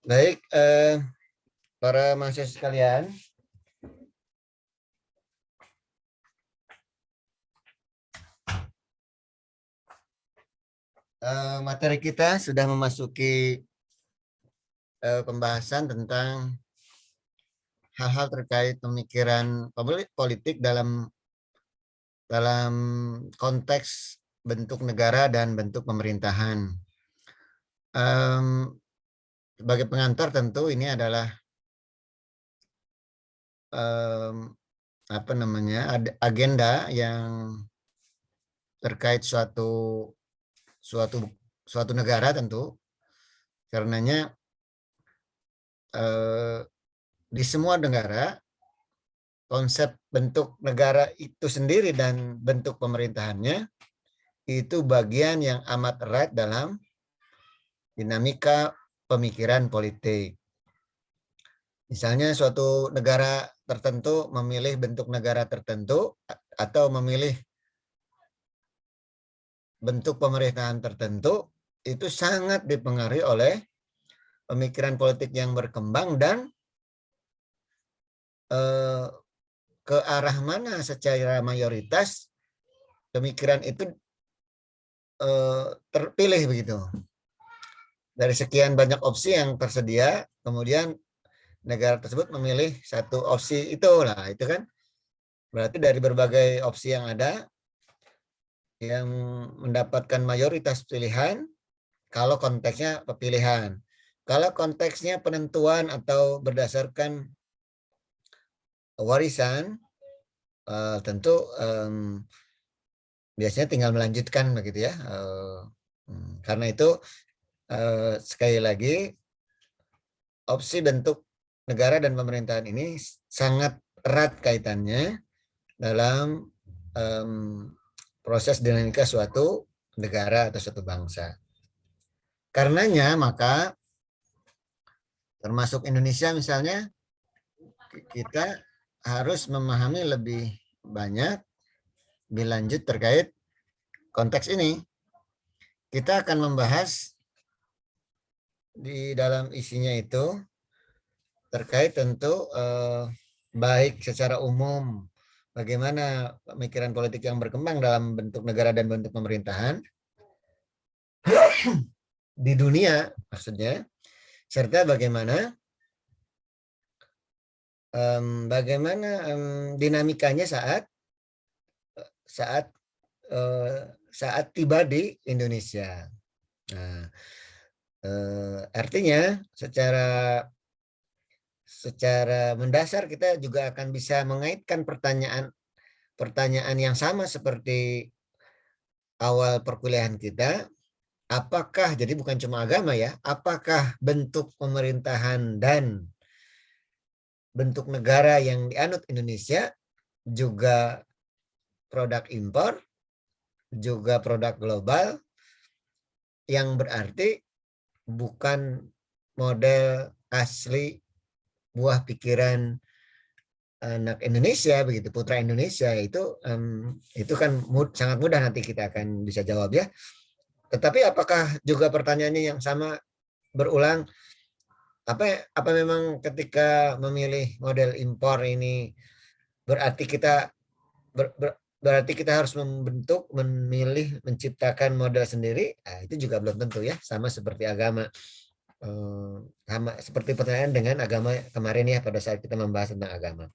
Baik, para mahasiswa sekalian, materi kita sudah memasuki pembahasan tentang hal-hal terkait pemikiran politik dalam konteks bentuk negara dan bentuk pemerintahan. Sebagai pengantar tentu ini adalah agenda yang terkait suatu negara tentu, karenanya di semua negara konsep bentuk negara itu sendiri dan bentuk pemerintahannya itu bagian yang amat erat dalam dinamika pemikiran politik. Misalnya suatu negara tertentu memilih bentuk negara tertentu atau memilih bentuk pemerintahan tertentu, itu sangat dipengaruhi oleh pemikiran politik yang berkembang dan ke arah mana secara mayoritas pemikiran itu terpilih begitu. Dari sekian banyak opsi yang tersedia, kemudian negara tersebut memilih satu opsi itulah, itu kan berarti dari berbagai opsi yang ada yang mendapatkan mayoritas pilihan kalau konteksnya pemilihan. Kalau konteksnya penentuan atau berdasarkan warisan, tentu biasanya tinggal melanjutkan begitu ya. Karena itu sekali lagi opsi bentuk negara dan pemerintahan ini sangat erat kaitannya dalam proses dinamika suatu negara atau suatu bangsa. Karenanya maka termasuk Indonesia misalnya, kita harus memahami lebih banyak lebih lanjut terkait konteks ini. Kita akan membahas di dalam isinya itu terkait tentu baik secara umum bagaimana pemikiran politik yang berkembang dalam bentuk negara dan bentuk pemerintahan di dunia maksudnya, serta bagaimana dinamikanya saat tiba di Indonesia. Nah, artinya secara mendasar kita juga akan bisa mengaitkan pertanyaan yang sama seperti awal perkuliahan kita. Apakah, jadi bukan cuma agama ya, apakah bentuk pemerintahan dan bentuk negara yang dianut Indonesia juga produk impor, juga produk global, yang berarti bukan model asli buah pikiran anak Indonesia begitu, putra Indonesia. Itu kan sangat mudah nanti kita akan bisa jawab ya. Tetapi apakah juga pertanyaannya yang sama berulang? Apa memang ketika memilih model impor ini berarti kita harus memilih, menciptakan model sendiri? Nah, itu juga belum tentu ya. Sama seperti agama. Sama seperti pertanyaan dengan agama kemarin ya, pada saat kita membahas tentang agama.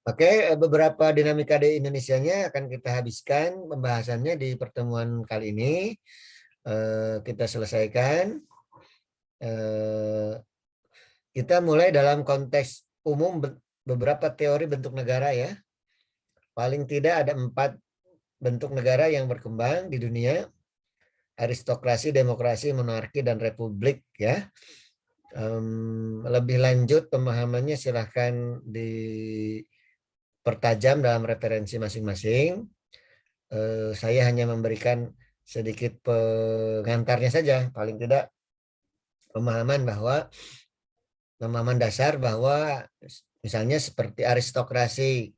Oke, beberapa dinamika di Indonesianya akan kita habiskan pembahasannya di pertemuan kali ini. Kita selesaikan. Kita mulai dalam konteks umum beberapa teori bentuk negara ya. Paling tidak ada 4 bentuk negara yang berkembang di dunia: aristokrasi, demokrasi, monarki, dan republik ya. Lebih lanjut pemahamannya silahkan dipertajam dalam referensi masing-masing. Saya hanya memberikan sedikit pengantarnya saja, paling tidak pemahaman dasar bahwa misalnya seperti aristokrasi,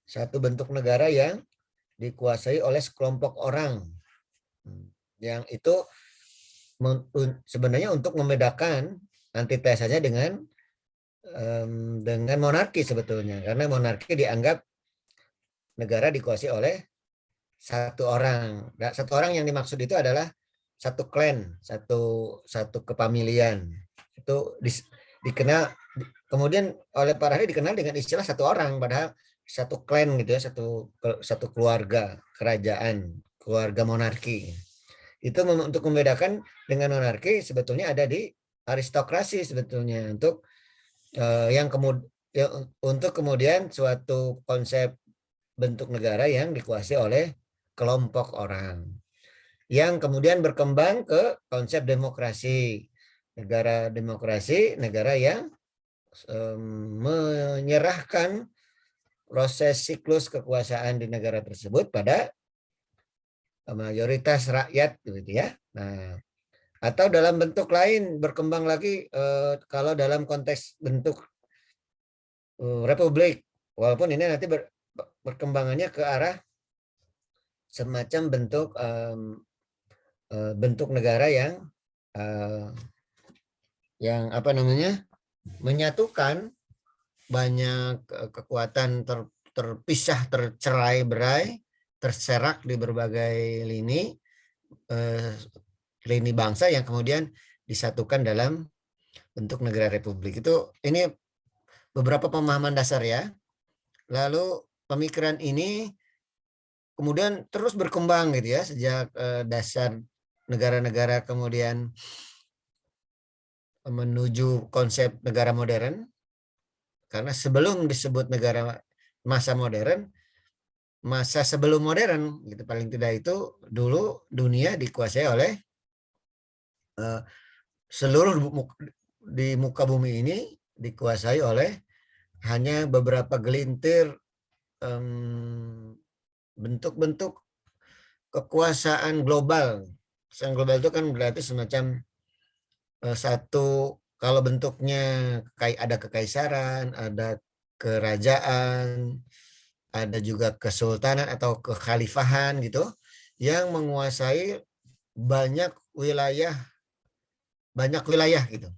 satu bentuk negara yang dikuasai oleh sekelompok orang yang itu sebenarnya untuk membedakan antitesanya dengan monarki sebetulnya, karena monarki dianggap negara dikuasai oleh satu orang. Nah, satu orang yang dimaksud itu adalah satu klan, satu kepamilian. Itu dikenal kemudian oleh para ahli dikenal dengan istilah satu orang, padahal satu klan gitu ya, satu keluarga kerajaan, keluarga monarki. Itu untuk membedakan dengan monarki sebetulnya ada di aristokrasi sebetulnya untuk yang kemudian untuk kemudian suatu konsep bentuk negara yang dikuasai oleh kelompok orang yang kemudian berkembang ke konsep demokrasi. Negara demokrasi, negara yang menyerahkan proses siklus kekuasaan di negara tersebut pada mayoritas rakyat gitu ya. Nah, atau dalam bentuk lain berkembang lagi kalau dalam konteks bentuk republik, walaupun ini nanti berkembangannya ke arah semacam bentuk negara yang apa namanya menyatukan banyak kekuatan terpisah, tercerai-berai, terserak di berbagai lini bangsa yang kemudian disatukan dalam bentuk negara republik. Ini beberapa pemahaman dasar ya. Lalu pemikiran ini kemudian terus berkembang gitu ya sejak dasar negara-negara kemudian menuju konsep negara modern. Karena sebelum disebut negara masa modern, masa sebelum modern gitu paling tidak itu dulu dunia dikuasai oleh seluruh di muka bumi ini dikuasai oleh hanya beberapa gelintir bentuk-bentuk kekuasaan global. Kekuasaan global itu kan berarti semacam satu, kalau bentuknya ada kekaisaran, ada kerajaan, ada juga kesultanan atau kekhalifahan gitu, yang menguasai banyak wilayah gitu.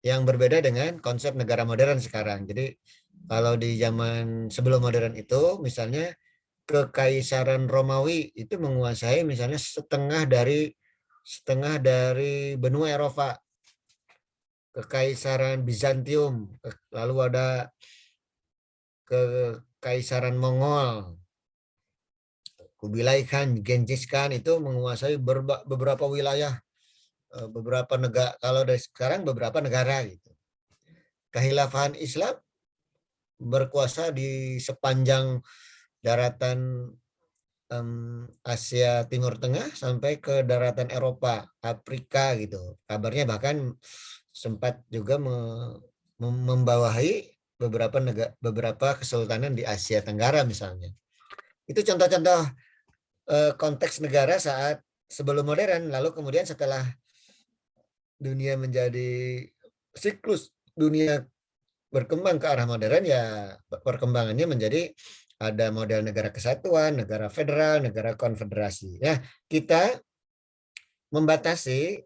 Yang berbeda dengan konsep negara modern sekarang. Jadi kalau di zaman sebelum modern itu misalnya Kekaisaran Romawi itu menguasai misalnya setengah dari benua Eropa. Kekaisaran Bizantium, lalu ada Kekaisaran Mongol, Kubilai Khan, Genghis Khan itu menguasai beberapa wilayah, beberapa negara. Kalau dari sekarang beberapa negara gitu. Kehilafahan Islam berkuasa di sepanjang daratan Asia Timur Tengah sampai ke daratan Eropa, Afrika gitu. Kabarnya bahkan sempat juga membawahi beberapa kesultanan di Asia Tenggara misalnya. Itu contoh-contoh konteks negara saat sebelum modern. Lalu kemudian setelah dunia menjadi siklus dunia berkembang ke arah modern, ya perkembangannya menjadi ada model negara kesatuan, negara federal, negara konfederasi. Nah, kita membatasi,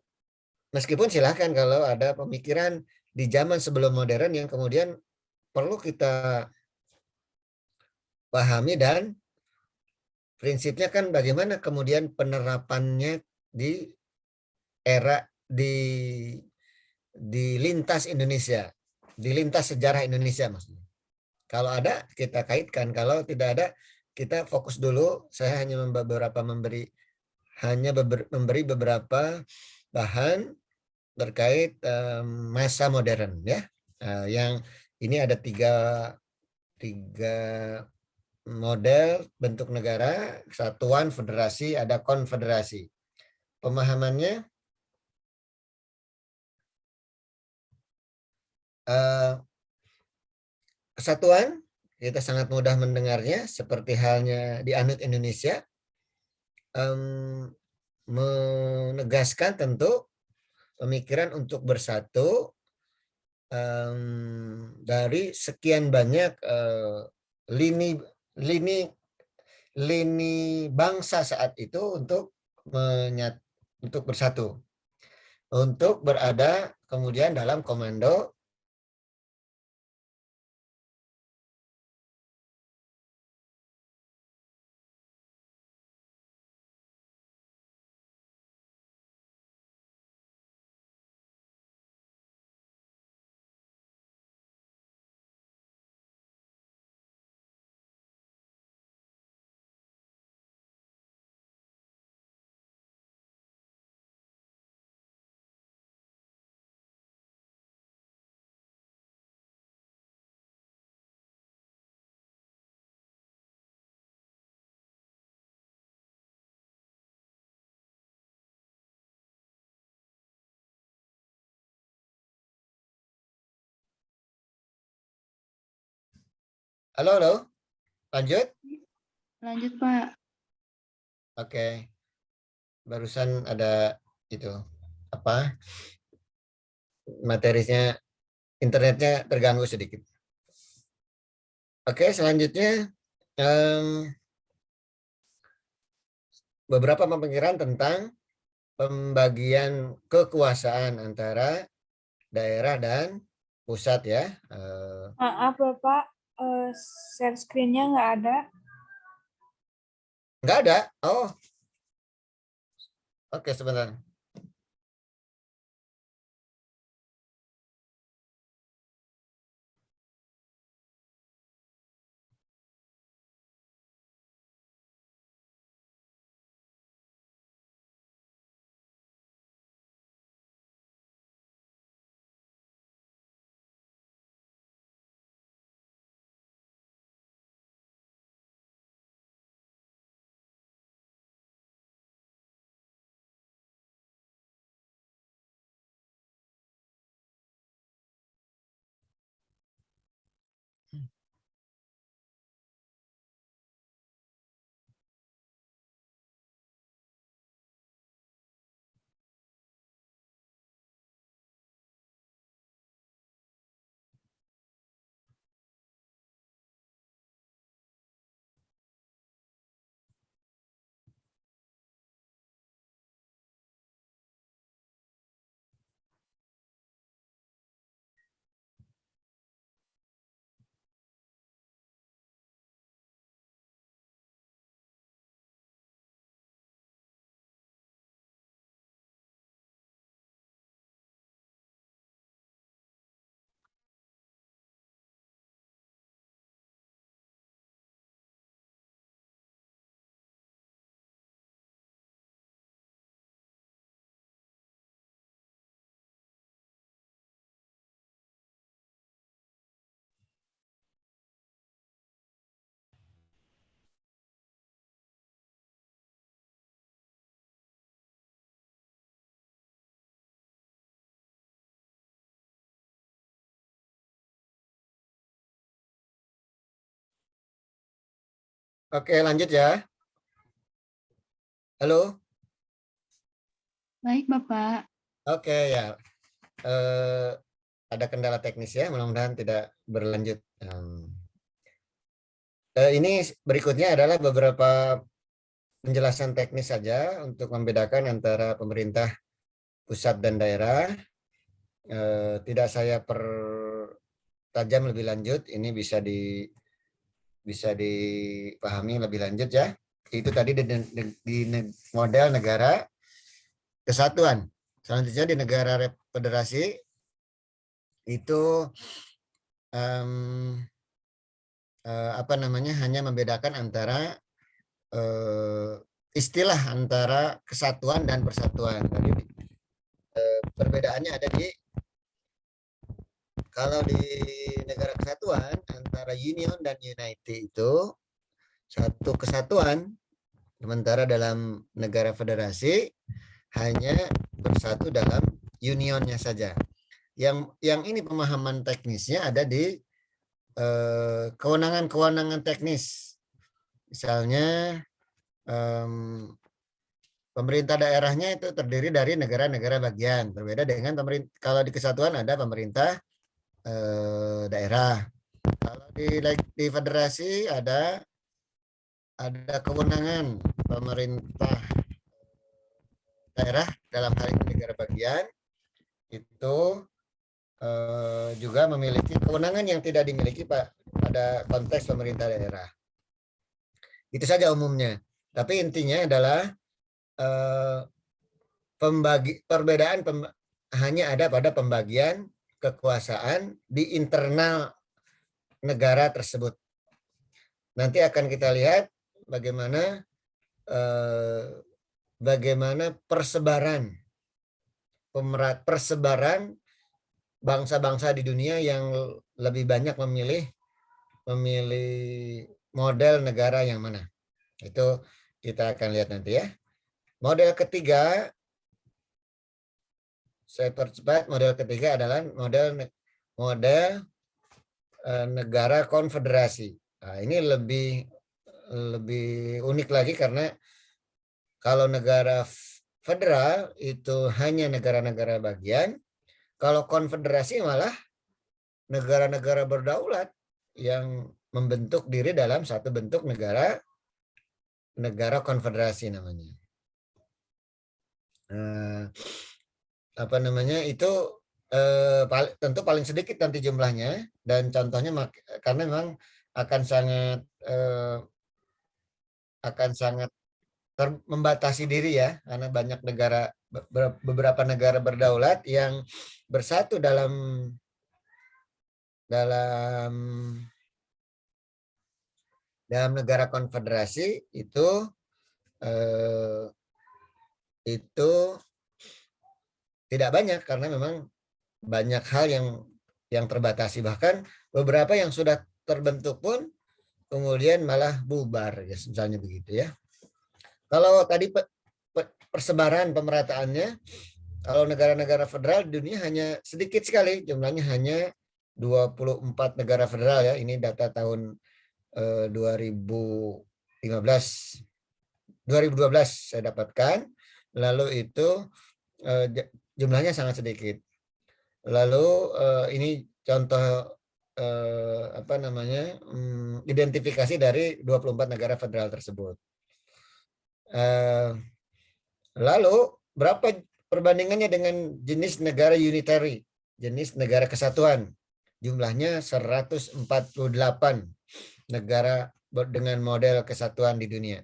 meskipun silahkan kalau ada pemikiran di zaman sebelum modern yang kemudian perlu kita pahami, dan prinsipnya kan bagaimana kemudian penerapannya di era di lintas Indonesia, di lintas sejarah Indonesia maksudnya. Kalau ada kita kaitkan, kalau tidak ada kita fokus dulu. Saya hanya memberi beberapa bahan terkait masa modern ya. Yang ini ada tiga model bentuk negara: kesatuan, federasi, ada konfederasi. Pemahamannya kesatuan kita sangat mudah mendengarnya, seperti halnya di Anut Indonesia, menegaskan tentu pemikiran untuk bersatu dari sekian banyak lini bangsa saat itu untuk bersatu. untuk berada kemudian dalam komando halo, halo, lanjut. Lanjut, Pak. Oke, barusan ada itu apa materinya, internetnya terganggu sedikit. Oke, selanjutnya beberapa pemikiran tentang pembagian kekuasaan antara daerah dan pusat ya. Maaf Bapak, share screen-nya nggak ada. Nggak ada? Oh, oke, sebentar. Oke, lanjut ya. Halo. Baik, Bapak. Oke ya. Eh, ada kendala teknis ya, mudah-mudahan tidak berlanjut. Ini berikutnya adalah beberapa penjelasan teknis saja untuk membedakan antara pemerintah pusat dan daerah. Tidak saya pertajam lebih lanjut, ini bisa dipahami lebih lanjut ya. Itu tadi di model negara kesatuan. Selanjutnya di negara federasi itu apa namanya, hanya membedakan antara istilah antara kesatuan dan persatuan. Tadi perbedaannya ada di, kalau di negara kesatuan antara union dan unity itu satu kesatuan, sementara dalam negara federasi hanya bersatu dalam unionnya saja. Yang ini pemahaman teknisnya ada di kewenangan-kewenangan teknis. Misalnya pemerintah daerahnya itu terdiri dari negara-negara bagian. Berbeda dengan pemerintah, kalau di kesatuan ada pemerintah daerah. Kalau di federasi ada kewenangan pemerintah daerah dalam hal ini negara bagian, itu juga memiliki kewenangan yang tidak dimiliki pada konteks pemerintah daerah. Itu saja umumnya. Tapi intinya adalah perbedaan hanya ada pada pembagian kekuasaan di internal negara tersebut. Nanti akan kita lihat bagaimana persebaran bangsa-bangsa di dunia yang lebih banyak memilih model negara yang mana. Itu kita akan lihat nanti ya. Model ketiga, saya percepat, model ketiga adalah model negara konfederasi. Nah, ini lebih unik lagi karena kalau negara federal itu hanya negara-negara bagian, kalau konfederasi malah negara-negara berdaulat yang membentuk diri dalam satu bentuk negara konfederasi namanya. Apa namanya itu tentu paling sedikit nanti jumlahnya, dan contohnya karena memang akan sangat membatasi diri ya, karena banyak beberapa negara berdaulat yang bersatu dalam negara konfederasi itu tidak banyak, karena memang banyak hal yang terbatasi, bahkan beberapa yang sudah terbentuk pun kemudian malah bubar ya, misalnya begitu ya. Kalau tadi persebaran pemerataannya, kalau negara-negara federal di dunia hanya sedikit sekali, jumlahnya hanya 24 negara federal ya. Ini data tahun 2012 saya dapatkan. Lalu itu jumlahnya sangat sedikit. Lalu ini contoh identifikasi dari 24 negara federal tersebut. Lalu berapa perbandingannya dengan jenis negara unitary, jenis negara kesatuan? Jumlahnya 148 negara dengan model kesatuan di dunia.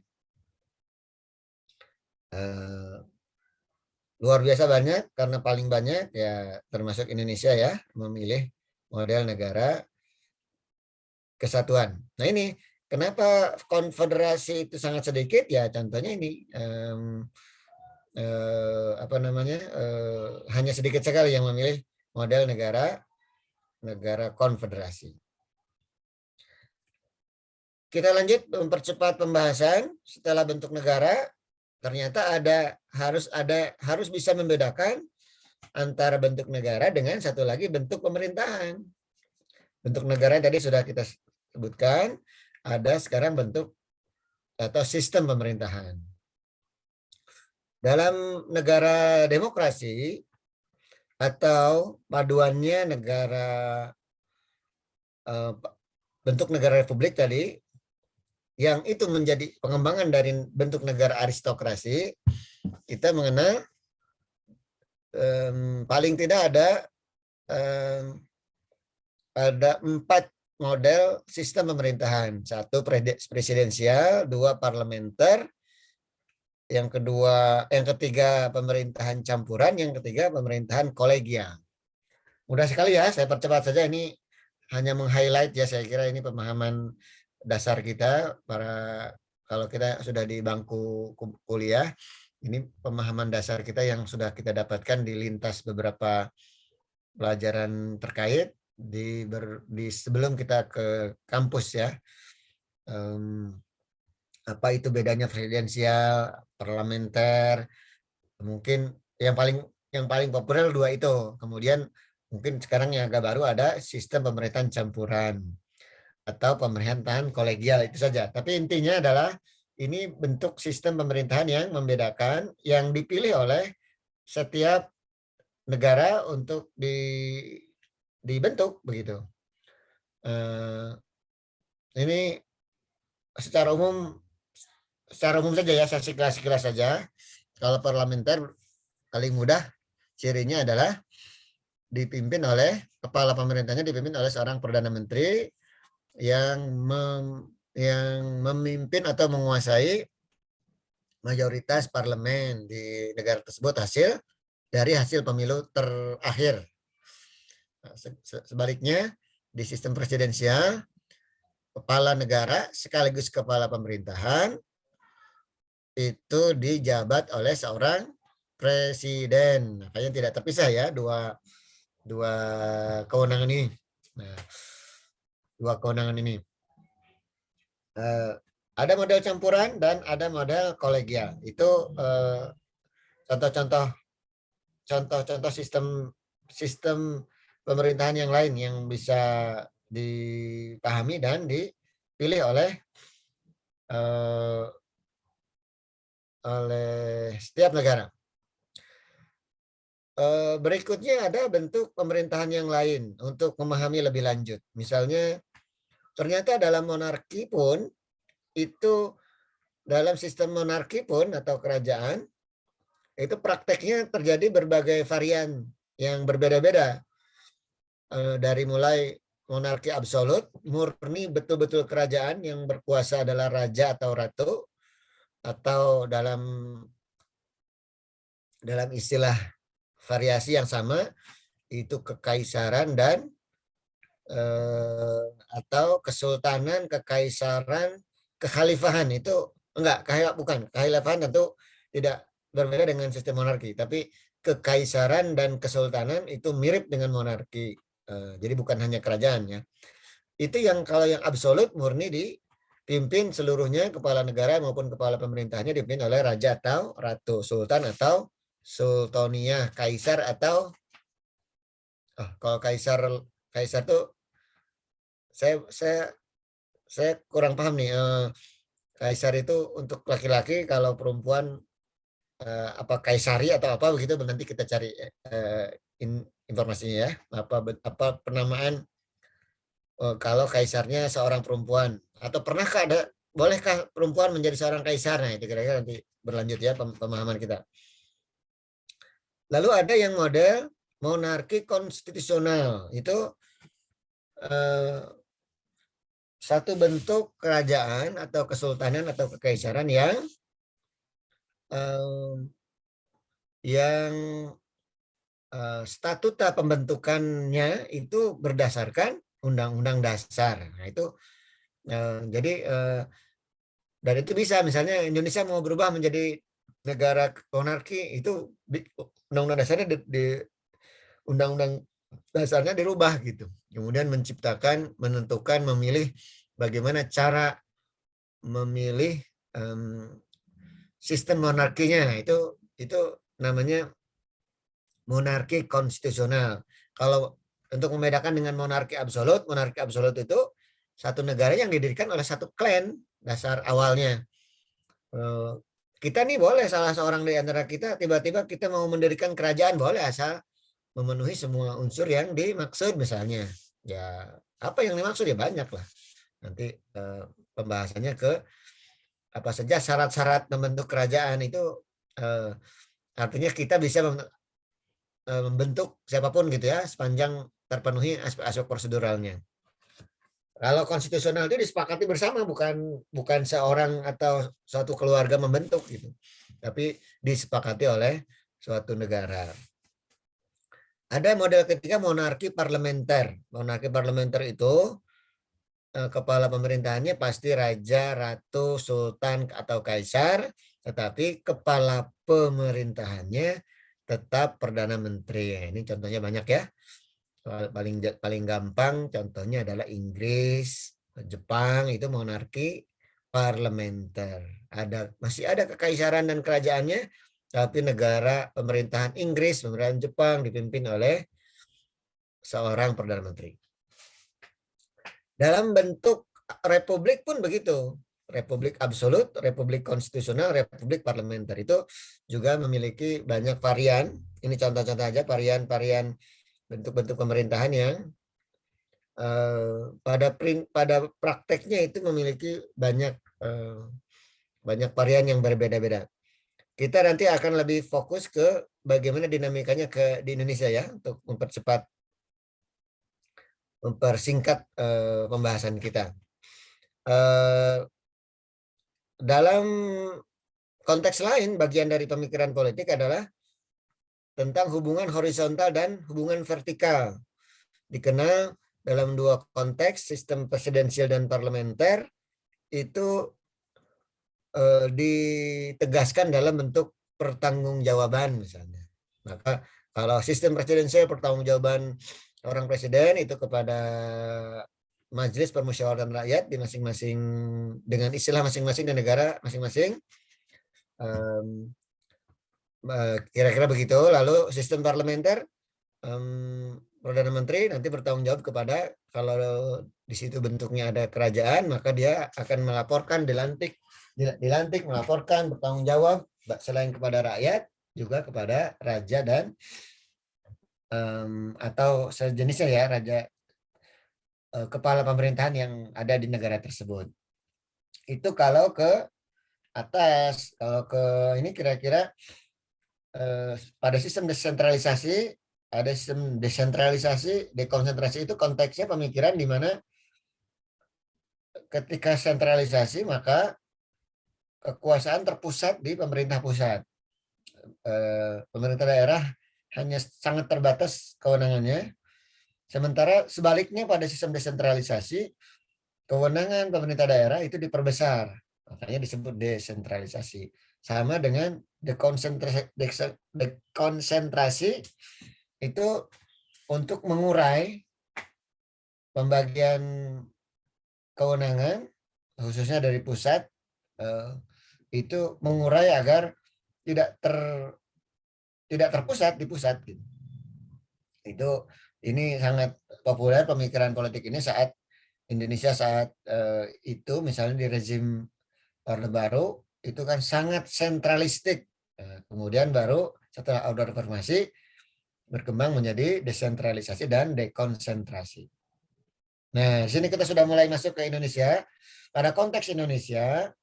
Luar biasa banyak, karena paling banyak ya termasuk Indonesia ya memilih model negara kesatuan. Nah ini kenapa konfederasi itu sangat sedikit ya, contohnya ini hanya sedikit sekali yang memilih model negara konfederasi. Kita lanjut mempercepat pembahasan. Setelah bentuk negara, ternyata harus bisa membedakan antara bentuk negara dengan satu lagi bentuk pemerintahan. Bentuk negara tadi sudah kita sebutkan, ada sekarang bentuk atau sistem pemerintahan. Dalam negara demokrasi atau paduannya bentuk negara republik tadi, yang itu menjadi pengembangan dari bentuk negara aristokrasi, kita mengenal paling tidak ada 4 model sistem pemerintahan. 1 presidensial, 2 parlementer, yang ketiga pemerintahan campuran, yang ketiga pemerintahan kolegial. Mudah sekali ya, saya percepat saja, ini hanya meng-highlight ya, saya kira ini pemahaman dasar kita kalau kita sudah di bangku kuliah, ini pemahaman dasar kita yang sudah kita dapatkan di lintas beberapa pelajaran terkait di sebelum kita ke kampus ya. Apa itu bedanya presidensial, parlementer, mungkin yang paling populer 2 itu. Kemudian mungkin sekarang yang agak baru ada sistem pemerintahan campuran atau pemerintahan kolegial, itu saja. Tapi intinya adalah ini bentuk sistem pemerintahan yang membedakan, yang dipilih oleh setiap negara untuk dibentuk begitu. Ini secara umum saja ya, saya sekilas saja. Kalau parlementer paling mudah cirinya adalah dipimpin oleh kepala pemerintahnya dipimpin oleh seorang perdana menteri yang memimpin atau menguasai mayoritas parlemen di negara tersebut dari hasil pemilu terakhir. Nah, sebaliknya di sistem presidensial, kepala negara sekaligus kepala pemerintahan itu dijabat oleh seorang presiden. Makanya tidak terpisah ya dua kewenangan ini. Nah, dua kewenangan ini. Ada model campuran dan ada model kolegial. Itu contoh-contoh sistem pemerintahan yang lain yang bisa dipahami dan dipilih oleh setiap negara. Berikutnya ada bentuk pemerintahan yang lain untuk memahami lebih lanjut. Misalnya, ternyata dalam monarki pun, itu dalam sistem monarki pun atau kerajaan, itu prakteknya terjadi berbagai varian yang berbeda-beda. Dari mulai monarki absolut, murni betul-betul kerajaan yang berkuasa adalah raja atau ratu, atau dalam istilah variasi yang sama itu kekaisaran dan atau kesultanan, kekaisaran, kekhalifahan. Itu bukan kekhalifahan tentu tidak berbeda dengan sistem monarki, tapi kekaisaran dan kesultanan itu mirip dengan monarki. Jadi bukan hanya kerajaan ya. Itu yang kalau yang absolut murni dipimpin seluruhnya, kepala negara maupun kepala pemerintahnya dipimpin oleh raja atau ratu, sultan atau sultania, kaisar atau kalau kaisar tuh saya kurang paham nih. Kaisar itu untuk laki-laki, kalau perempuan apa kaisari atau apa begitu, nanti kita cari informasinya ya. Apa penamaan kalau kaisarnya seorang perempuan, atau pernahkah bolehkah perempuan menjadi seorang kaisar? Nah, itu kira-kira nanti berlanjut ya pemahaman kita. Lalu ada yang model monarki konstitusional. Itu satu bentuk kerajaan atau kesultanan atau kekaisaran yang statuta pembentukannya itu berdasarkan undang-undang dasar. Nah, itu jadi dan itu bisa, misalnya Indonesia mau berubah menjadi negara monarki, itu undang-undang dasarnya di undang-undang dasarnya dirubah gitu. Kemudian menentukan, memilih bagaimana cara memilih sistem monarkinya. Itu namanya monarki konstitusional. Kalau untuk membedakan dengan monarki absolut itu satu negara yang didirikan oleh satu klan dasar awalnya. Kita nih boleh, salah seorang di antara kita tiba-tiba kita mau mendirikan kerajaan, boleh, asal memenuhi semua unsur yang dimaksud. Misalnya ya apa yang dimaksud ya banyak lah, nanti pembahasannya ke apa saja syarat-syarat membentuk kerajaan itu, artinya kita bisa membentuk siapapun gitu ya, sepanjang terpenuhi aspek-aspek proseduralnya. Kalau konstitusional itu disepakati bersama, bukan seorang atau suatu keluarga membentuk gitu, tapi disepakati oleh suatu negara. Ada model ketiga, monarki parlementer. Monarki parlementer itu kepala pemerintahannya pasti raja, ratu, sultan atau kaisar, tetapi kepala pemerintahannya tetap perdana menteri. Ini contohnya banyak ya. Paling gampang contohnya adalah Inggris, Jepang, itu monarki parlementer. Masih ada kekaisaran dan kerajaannya, tapi negara pemerintahan Inggris, pemerintahan Jepang dipimpin oleh seorang perdana menteri. Dalam bentuk republik pun begitu. Republik absolut, republik konstitusional, republik parlementer itu juga memiliki banyak varian. Ini contoh-contoh aja varian-varian bentuk-bentuk pemerintahan yang pada prakteknya itu memiliki banyak varian yang berbeda-beda. Kita nanti akan lebih fokus ke bagaimana dinamikanya di Indonesia ya, untuk mempersingkat pembahasan kita. Dalam konteks lain, bagian dari pemikiran politik adalah tentang hubungan horizontal dan hubungan vertikal. Dikenal dalam dua konteks, sistem presidensial dan parlementer, itu ditegaskan dalam bentuk pertanggungjawaban misalnya. Maka kalau sistem presidensial, pertanggungjawaban orang presiden itu kepada Majelis Permusyawaratan Rakyat di masing-masing dengan istilah masing-masing di negara masing-masing. Kira-kira begitu. Lalu sistem parlementer, Perdana Menteri nanti bertanggung jawab kepada, kalau di situ bentuknya ada kerajaan, maka dia akan melaporkan, dilantik, melaporkan, bertanggung jawab selain kepada rakyat juga kepada raja dan atau sejenisnya ya, raja, kepala pemerintahan yang ada di negara tersebut. Itu kalau ke atas. Kalau ke ini kira-kira pada sistem desentralisasi, ada sistem desentralisasi, dekonsentrasi, itu konteksnya pemikiran di mana ketika sentralisasi maka kekuasaan terpusat di pemerintah pusat. Pemerintah daerah hanya sangat terbatas kewenangannya. Sementara sebaliknya pada sistem desentralisasi, kewenangan pemerintah daerah itu diperbesar. Makanya disebut desentralisasi. Sama dengan dekonsentrasi itu untuk mengurai pembagian kewenangan khususnya dari pusat, itu mengurai agar tidak terpusat di pusat gitu. Ini sangat populer pemikiran politik ini saat Indonesia itu misalnya di rezim Orde Baru itu kan sangat sentralistik. Kemudian baru setelah Orde Reformasi berkembang menjadi desentralisasi dan dekonsentrasi. Nah, di sini kita sudah mulai masuk ke Indonesia. Pada konteks Indonesia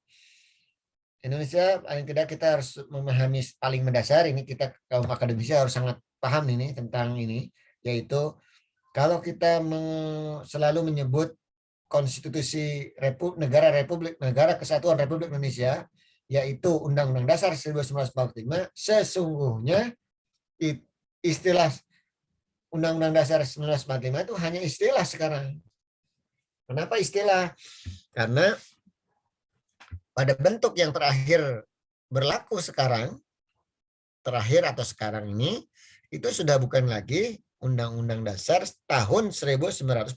paling tidak kita harus memahami paling mendasar, ini kita kaum akademisi harus sangat paham ini tentang ini, yaitu kalau kita selalu menyebut konstitusi negara Kesatuan Republik Indonesia, yaitu Undang-Undang Dasar 1945, sesungguhnya istilah Undang-Undang Dasar 1945 itu hanya istilah sekarang. Kenapa istilah? Karena pada bentuk yang terakhir berlaku sekarang, ini, itu sudah bukan lagi Undang-Undang Dasar tahun 1945.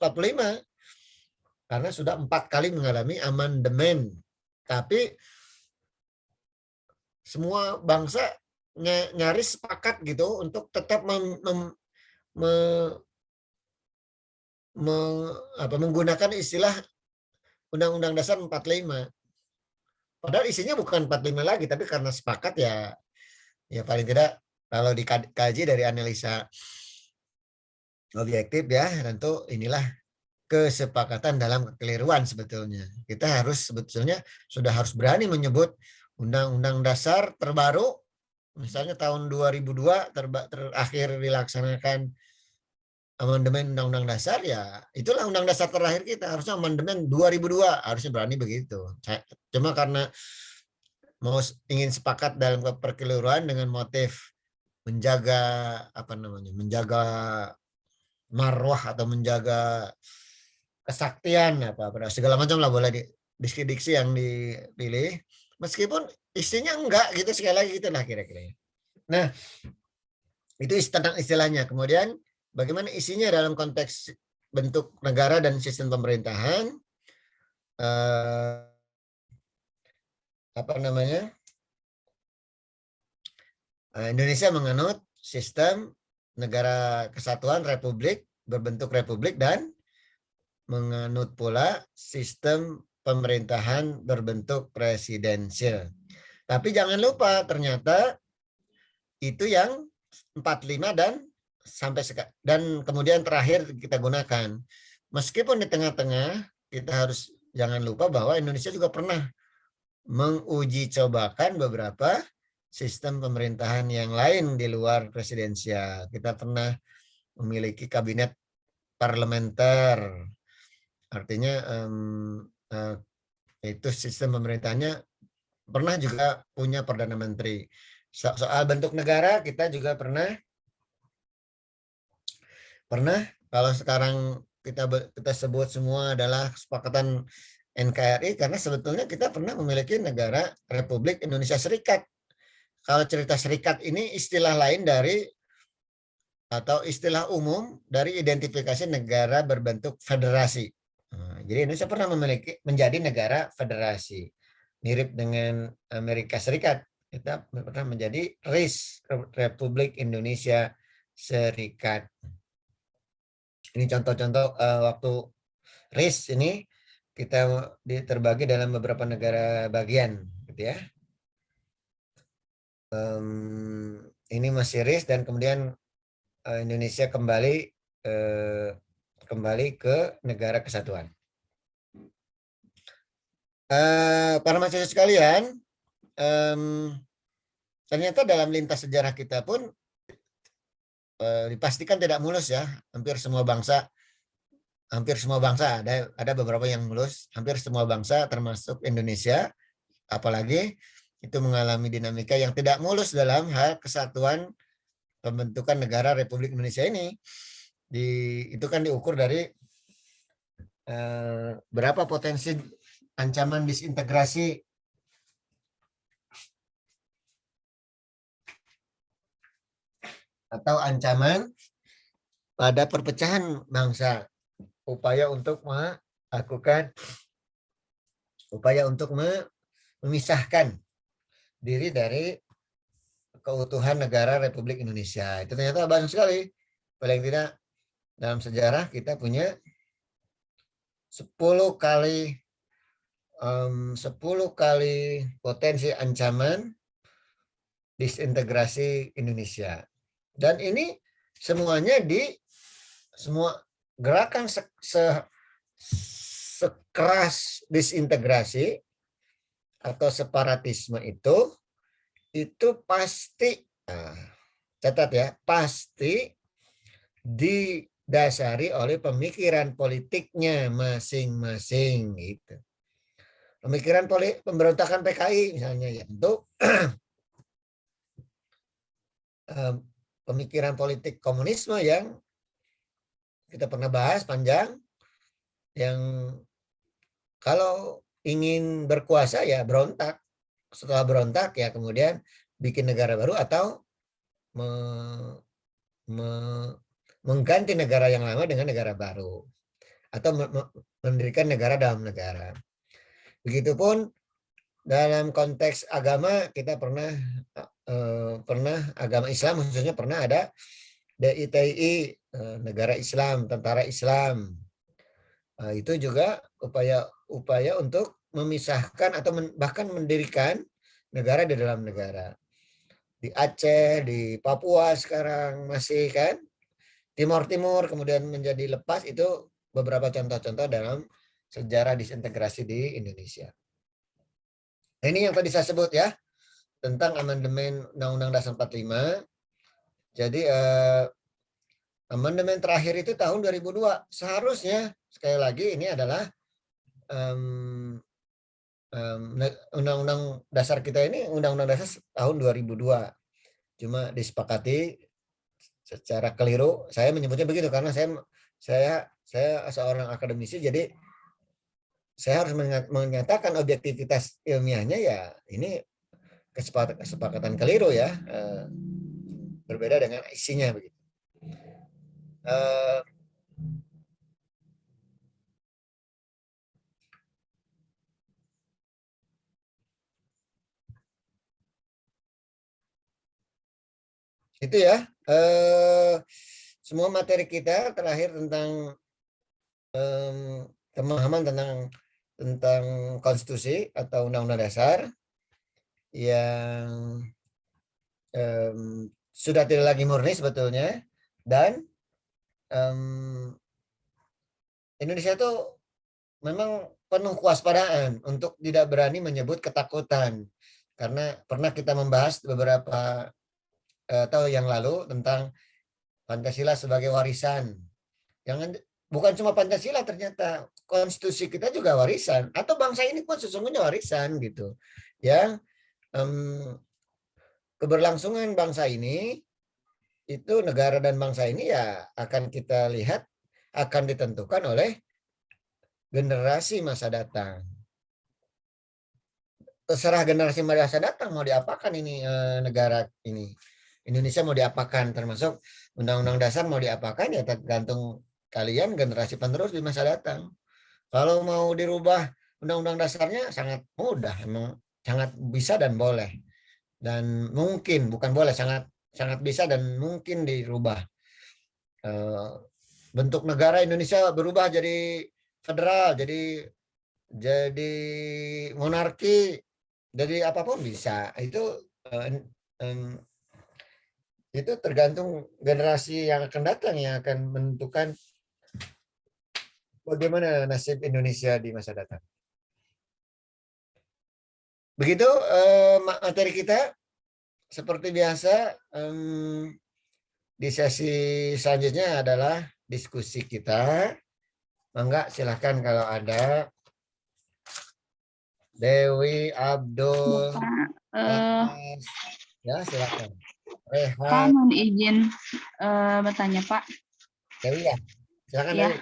Karena sudah 4 kali mengalami amandemen. Tapi semua bangsa nyaris sepakat gitu untuk tetap menggunakan istilah Undang-Undang Dasar 45. Padahal isinya bukan 45 lagi, tapi karena sepakat ya paling tidak kalau dikaji dari analisa objektif ya, tentu inilah kesepakatan dalam kekeliruan sebetulnya. Kita sebetulnya sudah harus berani menyebut Undang-Undang Dasar terbaru, misalnya tahun 2002 terakhir dilaksanakan amandemen Undang-Undang Dasar, ya itulah Undang Dasar terakhir kita, harusnya amandemen 2002, harusnya berani begitu. Cuma karena ingin sepakat dalam perkeliruan dengan motif menjaga menjaga marwah atau menjaga kesaktian segala macam lah, boleh diksi-diksi yang dipilih, meskipun isinya enggak gitu, sekali lagi gitulah kira-kira. Nah, itu tentang istilahnya. Kemudian bagaimana isinya dalam konteks bentuk negara dan sistem pemerintahan. Indonesia menganut sistem negara kesatuan republik berbentuk republik dan menganut pula sistem pemerintahan berbentuk presidensial. Tapi jangan lupa ternyata itu yang 45 dan kemudian terakhir kita gunakan. Meskipun di tengah-tengah kita harus jangan lupa bahwa Indonesia juga pernah menguji cobakan beberapa sistem pemerintahan yang lain di luar presidensial. Kita pernah memiliki kabinet parlementer, artinya itu sistem pemerintahnya pernah juga punya perdana menteri. Soal bentuk negara kita juga pernah kalau sekarang kita sebut semua adalah kesepakatan NKRI karena sebetulnya kita pernah memiliki negara Republik Indonesia Serikat. Kalau cerita serikat ini istilah lain dari atau istilah umum dari identifikasi negara berbentuk federasi. Jadi Indonesia pernah menjadi negara federasi, mirip dengan Amerika Serikat. Kita pernah menjadi RIS, Republik Indonesia Serikat. Ini contoh-contoh waktu RIS ini kita terbagi dalam beberapa negara bagian, gitu ya. Ini masih RIS dan kemudian Indonesia kembali ke negara kesatuan. Para mahasiswa sekalian, ternyata dalam lintas sejarah kita pun dipastikan tidak mulus ya. Hampir semua bangsa ada beberapa yang mulus. Hampir semua bangsa termasuk Indonesia, apalagi itu mengalami dinamika yang tidak mulus dalam hal kesatuan pembentukan negara Republik Indonesia ini. Itu kan diukur dari berapa potensi ancaman disintegrasi atau ancaman pada perpecahan bangsa, upaya untuk memisahkan diri dari keutuhan negara Republik Indonesia. Itu ternyata banyak sekali. Paling tidak dalam sejarah kita punya 10 kali potensi ancaman disintegrasi Indonesia. Dan ini semuanya semua gerakan sekeras disintegrasi atau separatisme itu pasti, catat ya, pasti didasari oleh pemikiran politiknya masing-masing gitu. Pemikiran pemberontakan PKI misalnya ya, untuk pemikiran politik komunisme yang kita pernah bahas panjang, yang kalau ingin berkuasa ya berontak, setelah berontak ya kemudian bikin negara baru atau mengganti negara yang lama dengan negara baru atau mendirikan negara dalam negara. Begitupun dalam konteks agama kita pernah agama Islam khususnya pernah ada DITI, negara Islam, tentara Islam. Itu juga upaya untuk memisahkan atau bahkan mendirikan negara di dalam negara. Di Aceh, di Papua sekarang masih kan, Timur kemudian menjadi lepas, itu beberapa contoh-contoh dalam sejarah disintegrasi di Indonesia. Nah, ini yang tadi saya sebut ya, tentang amandemen Undang-Undang Dasar 45. Jadi amandemen terakhir itu tahun 2002. Seharusnya sekali lagi ini adalah Undang-Undang Dasar kita ini Undang-Undang Dasar tahun 2002. Cuma disepakati secara keliru. Saya menyebutnya begitu karena saya seorang akademisi, jadi saya harus menyatakan objektivitas ilmiahnya ya ini kesepakatan keliru ya, berbeda dengan isinya begitu. Itu ya, semua materi kita terakhir tentang pemahaman tentang konstitusi atau undang-undang dasar yang sudah tidak lagi murni sebetulnya, dan Indonesia itu memang penuh kewaspadaan untuk tidak berani menyebut ketakutan. karena pernah kita membahas beberapa tahun yang lalu tentang Pancasila sebagai warisan. Bukan cuma Pancasila, ternyata konstitusi kita juga warisan, atau bangsa ini pun sesungguhnya warisan gitu. Ya, keberlangsungan bangsa ini itu, negara dan bangsa ini ya akan kita lihat akan ditentukan oleh generasi masa datang. Terserah generasi masa datang mau diapakan ini negara ini. Indonesia mau diapakan, termasuk Undang-Undang Dasar mau diapakan ya tergantung kalian generasi penerus di masa datang. Kalau mau dirubah Undang-Undang Dasarnya sangat mudah, emang sangat bisa dan boleh. Dan mungkin, bukan boleh, sangat bisa dan mungkin dirubah. Bentuk negara Indonesia berubah jadi federal, jadi monarki, jadi apapun bisa. Itu tergantung generasi yang akan datang yang akan menentukan bagaimana nasib Indonesia di masa datang. Begitu materi kita. Seperti biasa, di sesi selanjutnya adalah diskusi kita. Mangga silahkan kalau ada. Dewi, Abdul, ya silakan. Pak, Rehan, mohon izin bertanya, Pak. Dewi ya, silakan Ya. Dewi.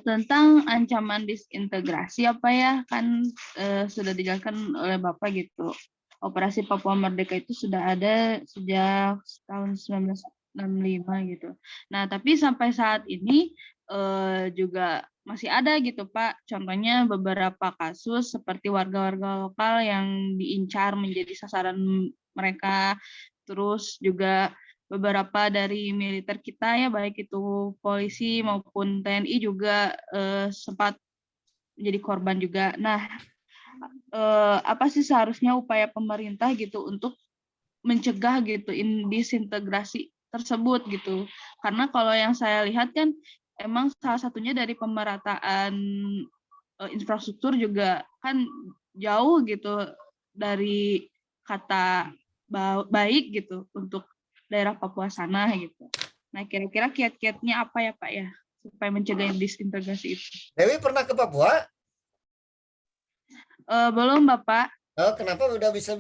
Tentang ancaman disintegrasi apa ya, kan sudah dijelaskan oleh Bapak gitu. Operasi Papua Merdeka itu sudah ada sejak tahun 1965 gitu. Nah, tapi sampai saat ini juga masih ada gitu, Pak. Contohnya beberapa kasus seperti warga-warga lokal yang diincar menjadi sasaran mereka. Terus juga beberapa dari militer kita ya, baik itu polisi maupun TNI juga sempat menjadi korban juga. Nah, apa sih seharusnya upaya pemerintah gitu untuk mencegah gitu disintegrasi tersebut gitu? Karena kalau yang saya lihat kan emang salah satunya dari pemerataan infrastruktur juga kan jauh gitu dari kata baik gitu untuk daerah Papua sana gitu. Nah, kira-kira kiat-kiatnya apa ya Pak ya supaya mencegah disintegrasi itu? Dewi pernah ke Papua? Belum Bapak. Oh, kenapa udah bisa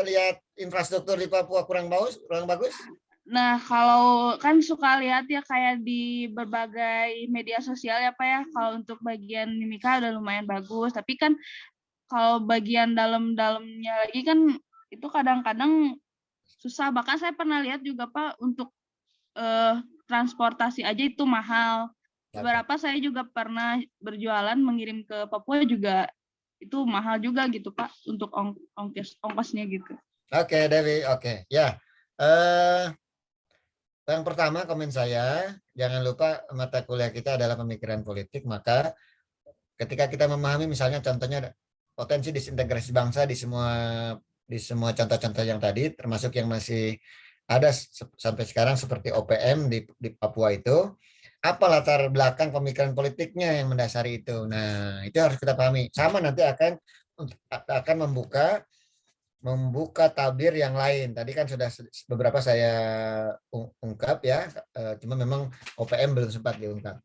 lihat infrastruktur di Papua kurang bagus? Nah, kalau kan suka lihat ya kayak di berbagai media sosial ya Pak ya, kalau untuk bagian Mimika udah lumayan bagus, tapi kan kalau bagian dalam-dalamnya lagi kan itu kadang-kadang susah. Bahkan saya pernah lihat juga Pak untuk transportasi aja itu mahal. Beberapa saya juga pernah berjualan mengirim ke Papua juga itu mahal juga gitu Pak untuk ongkosnya gitu. Oke, Dewi, oke. Ya. Yang pertama komen saya, jangan lupa mata kuliah kita adalah pemikiran politik, maka ketika kita memahami misalnya contohnya potensi disintegrasi bangsa di semua contoh-contoh yang tadi, termasuk yang masih ada sampai sekarang seperti OPM di Papua itu, apa latar belakang pemikiran politiknya yang mendasari itu. Nah, itu harus kita pahami. Sama nanti akan membuka tabir yang lain. Tadi kan sudah beberapa saya ungkap ya, cuma memang OPM belum sempat diungkap.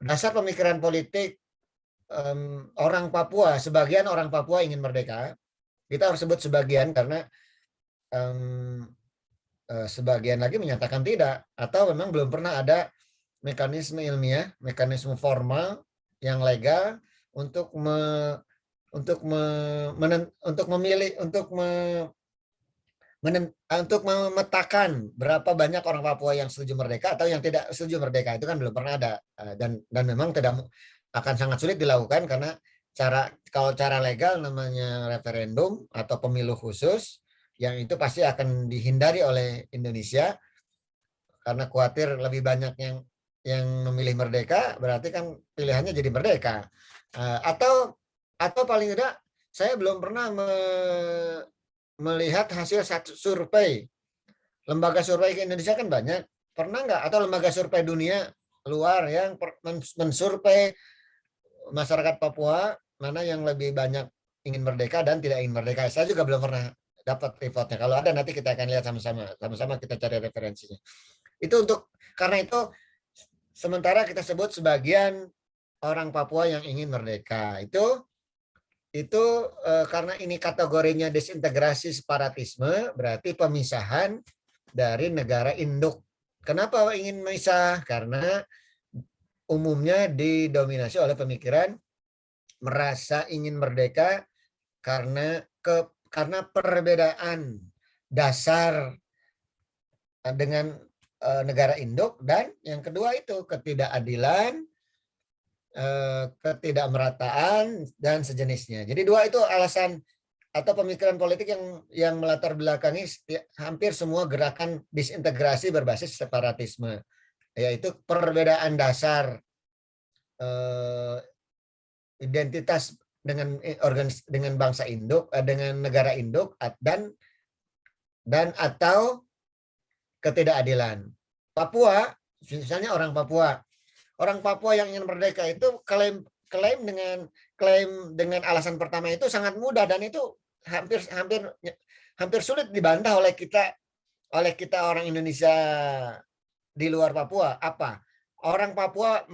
Dasar pemikiran politik orang Papua, sebagian orang Papua ingin merdeka. Kita harus sebut sebagian karena sebagian lagi menyatakan tidak, atau memang belum pernah ada mekanisme ilmiah, mekanisme formal yang legal untuk memetakan berapa banyak orang Papua yang setuju merdeka atau yang tidak setuju merdeka. Itu kan belum pernah ada, dan memang tidak akan sangat sulit dilakukan karena kalau cara legal namanya referendum atau pemilu khusus, yang itu pasti akan dihindari oleh Indonesia karena khawatir lebih banyak yang memilih merdeka, berarti kan pilihannya jadi merdeka. Atau paling tidak saya belum pernah melihat hasil satu survei. Lembaga survei ke Indonesia kan banyak. Pernah nggak, atau lembaga survei dunia luar yang mensurvei masyarakat Papua mana yang lebih banyak ingin merdeka dan tidak ingin merdeka. Saya juga belum pernah dapat reportnya. Kalau ada nanti kita akan lihat sama-sama. Sama-sama kita cari referensinya. Itu karena itu sementara kita sebut sebagian orang Papua yang ingin merdeka. Itu karena ini kategorinya disintegrasi separatisme, berarti pemisahan dari negara induk. Kenapa ingin memisah? Karena umumnya didominasi oleh pemikiran merasa ingin merdeka karena perbedaan dasar dengan negara induk, dan yang kedua itu ketidakadilan, ketidakmerataan dan sejenisnya. Jadi dua itu alasan atau pemikiran politik yang melatar belakangi hampir semua gerakan disintegrasi berbasis separatisme, yaitu perbedaan dasar identitas dengan bangsa induk, dengan negara induk, dan atau ketidakadilan. Papua, misalnya orang Papua yang ingin merdeka itu klaim dengan alasan pertama itu sangat mudah, dan itu hampir sulit dibantah oleh kita orang Indonesia di luar Papua. Apa? Orang Papua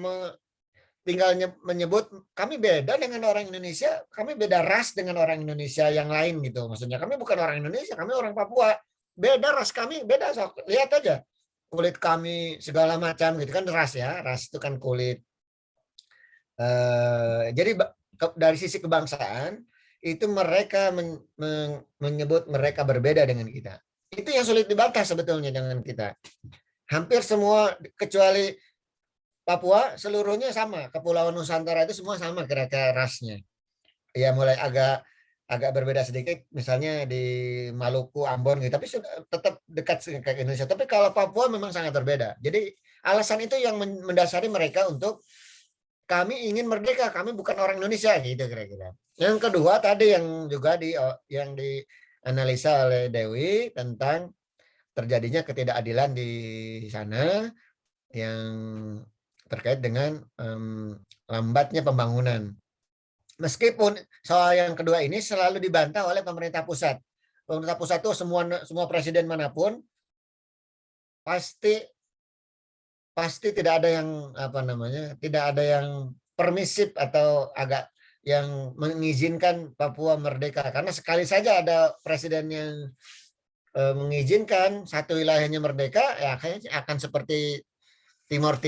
tinggal menyebut kami beda dengan orang Indonesia, kami beda ras dengan orang Indonesia yang lain gitu. Maksudnya kami bukan orang Indonesia, kami orang Papua. Beda ras kami, beda. Lihat aja kulit kami segala macam gitu kan, ras ya. Ras itu kan kulit. Jadi dari sisi kebangsaan itu mereka menyebut mereka berbeda dengan kita. Itu yang sulit dibantah sebetulnya dengan kita. Hampir semua kecuali Papua seluruhnya sama, Kepulauan Nusantara itu semua sama kira-kira rasnya. Ya mulai agak berbeda sedikit, misalnya di Maluku, Ambon gitu, tapi sudah tetap dekat ke Indonesia. Tapi kalau Papua memang sangat berbeda. Jadi alasan itu yang mendasari mereka untuk kami ingin merdeka, kami bukan orang Indonesia gitu kira-kira. Yang kedua tadi yang juga yang dianalisa oleh Dewi tentang terjadinya ketidakadilan di sana yang terkait dengan lambatnya pembangunan. Meskipun soal yang kedua ini selalu dibantah oleh pemerintah pusat. Pemerintah pusat itu semua presiden manapun pasti tidak ada yang tidak ada yang permisif atau agak yang mengizinkan Papua merdeka, karena sekali saja ada presiden yang mengizinkan satu wilayahnya merdeka, ya kayaknya akan seperti Timur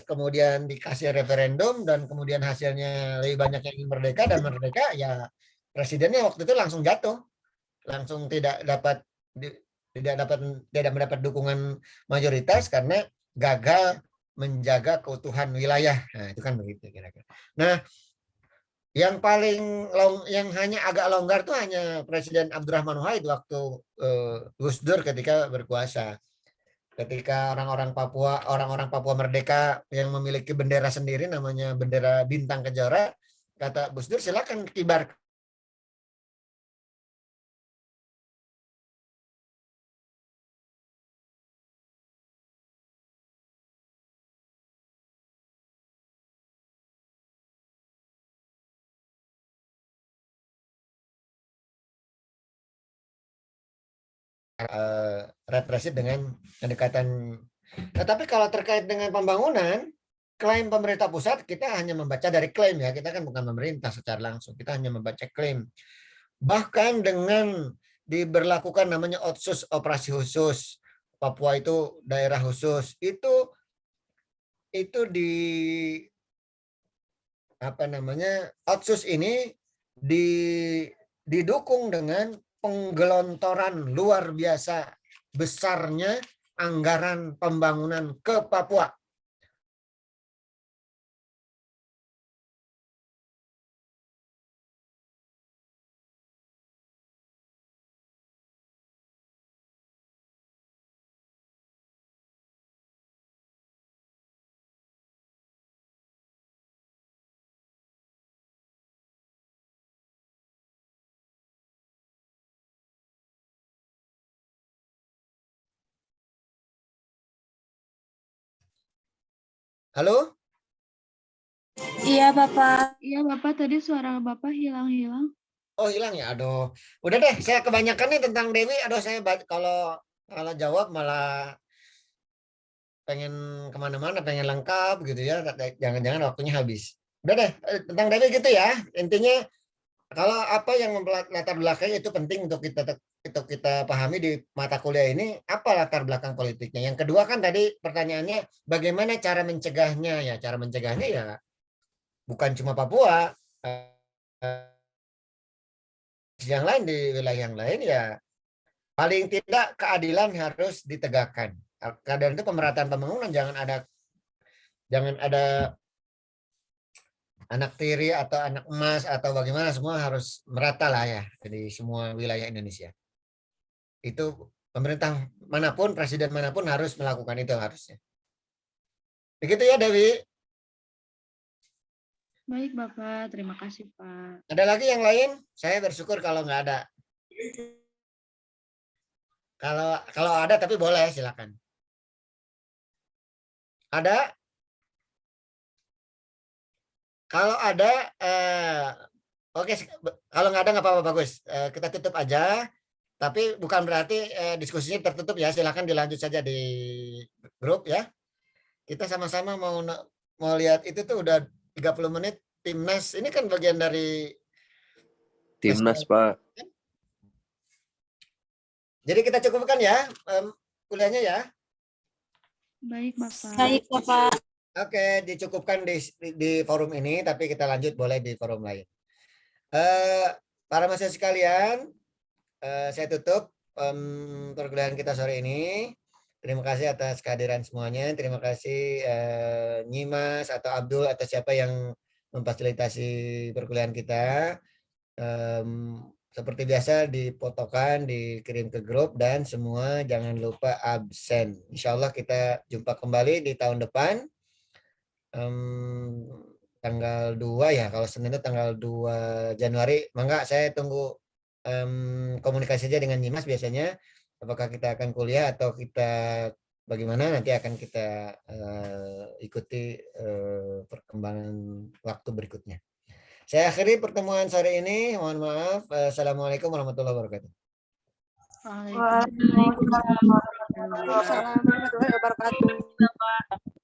kemudian dikasih referendum dan kemudian hasilnya lebih banyak yang ingin merdeka, dan merdeka ya presidennya waktu itu langsung jatuh, langsung tidak mendapat dukungan mayoritas karena gagal menjaga keutuhan wilayah. Nah, itu kan begitu kira-kira. Nah, yang yang hanya agak longgar tuh hanya Presiden Abdurrahman Wahid waktu Gus Dur ketika berkuasa. Ketika orang-orang Papua merdeka yang memiliki bendera sendiri namanya bendera bintang kejora, kata Gus Dur silakan kibar. Represif dengan pendekatan. Tetapi kalau terkait dengan pembangunan, klaim pemerintah pusat kita hanya membaca dari klaim ya, kita kan bukan pemerintah secara langsung, kita hanya membaca klaim. Bahkan dengan diberlakukan namanya otsus, operasi khusus, Papua itu daerah khusus, itu otsus ini didukung dengan penggelontoran luar biasa besarnya anggaran pembangunan ke Papua. Halo? Iya, Bapak. Iya, Bapak tadi suara Bapak hilang-hilang. Oh hilang ya, aduh. Udah deh, saya kebanyakan nih tentang Dewi. Aduh saya kalau kalau jawab malah pengen kemana-mana, pengen lengkap gitu ya. Jangan-jangan waktunya habis. Udah deh, tentang Dewi gitu ya. Intinya kalau apa yang latar belakangnya itu penting untuk kita pahami di mata kuliah ini, apa latar belakang politiknya. Yang kedua kan tadi pertanyaannya bagaimana cara mencegahnya ya. Cara mencegahnya ya bukan cuma Papua, yang lain di wilayah yang lain ya paling tidak keadilan harus ditegakkan. Keadaan itu pemerataan pembangunan, jangan ada anak tiri atau anak emas atau bagaimana, semua harus merata lah ya di semua wilayah Indonesia. Itu pemerintah manapun, presiden manapun harus melakukan itu harusnya. Begitu ya Dewi. Baik Bapak, terima kasih Pak. Ada lagi yang lain? Saya bersyukur kalau nggak ada. Kalau ada tapi boleh silakan. Ada? Kalau ada, oke. Kalau nggak ada nggak apa-apa, bagus. Kita tutup aja. Tapi bukan berarti diskusinya tertutup ya. Silakan dilanjut saja di grup ya. Kita sama-sama mau lihat itu tuh udah 30 menit timnas. Ini kan bagian dari Timnas, Pak. Jadi kita cukupkan ya kuliahnya ya. Baik Bapak. Baik, Bapak. Oke, dicukupkan di forum ini, tapi kita lanjut boleh di forum lain. Para mahasiswa sekalian, saya tutup perkuliahan kita sore ini. Terima kasih atas kehadiran semuanya. Terima kasih Nyimas atau Abdul atau siapa yang memfasilitasi perkuliahan kita. Seperti biasa difotokan, dikirim ke grup, dan semua jangan lupa absen. Insya Allah kita jumpa kembali di tahun depan. Tanggal 2 ya, kalau Senin itu tanggal 2 Januari. Mangga saya tunggu komunikasi aja dengan Nyimas biasanya. Apakah kita akan kuliah atau kita bagaimana, nanti akan kita ikuti perkembangan waktu berikutnya. Saya akhiri pertemuan sore ini. Mohon maaf. Assalamualaikum warahmatullahi wabarakatuh. Waalaikumsalam warahmatullahi wabarakatuh.